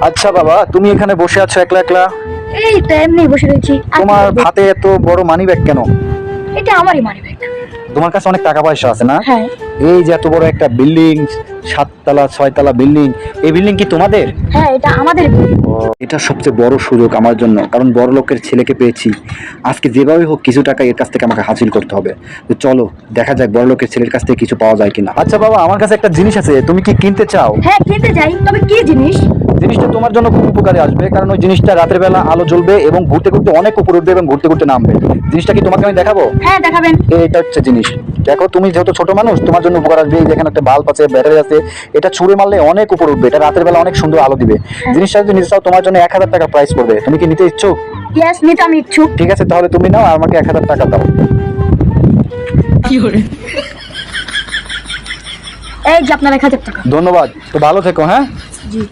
আচ্ছা বাবা, তুমি এখানে বসে আছো একলা একলা? এই তো এমনি বসে রয়েছি। তোমার হাতে এত বড় মানি ব্যাগ কেন? এটা আমারই মানি ব্যাগ। তোমার কাছে অনেক টাকা পয়সা আছে না? হ্যাঁ এই যে এত বড় একটা বিল্ডিং, 7 তলা 6 তলা বিল্ডিং, এই বিল্ডিং কি তোমাদের? হ্যাঁ, এটা আমাদের। এটা সবচেয়ে বড় সুযোগ আমার জন্য, কারণ বড় লোকের ছেলেকে পেয়েছি। আজকে যেভাবে হোক কিছু টাকা এর কাছ থেকে আমাকে হাসিল করতে হবে। তো চলো দেখা যাক বড় লোকের ছেলের কাছ থেকে কিছু পাওয়া যায় কিনা। আচ্ছা বাবা, আমার কাছে একটা জিনিস আছে, তুমি কি কিনতে চাও? হ্যাঁ, কিনতে যাই, তবে কি জিনিস? জিনিসটা তোমার জন্য খুব উপকারে আসবে, কারণ ওই জিনিসটা রাতের বেলা আলো জ্বলবে এবং ঘুরতে ঘুরতে অনেক উপরে উঠবে এবং ঘুরতে ঘুরতে নামবে। জিনিসটা কি তোমাকে আমি দেখাবো? হ্যাঁ, দেখাবেন। এটা হচ্ছে জিনিস। দেখো, তুমি যেহেতু ছোট মানুষ, তোমার জন্য উপকার আসবে। এই যেখানে একটা বাল্ব আছে, ব্যাটারি আছে, এটা ছুঁড়ে মারলে অনেক উপরে উঠবে। এটা রাতের বেলা অনেক সুন্দর আলো দিবে। জিনিসটা যদি নিতে চাও, তোমার জন্য 1000 টাকা প্রাইস পড়বে। তুমি কি নিতে ইচ্ছুক? ইয়েস, নিতে আমি ইচ্ছুক। ঠিক আছে, তাহলে তুমি নাও, আর আমাকে 1000 টাকা দাও। এই যে আপনার 1000 টাকা। ধন্যবাদ, তো ভালো থেকো। হ্যাঁ। জি।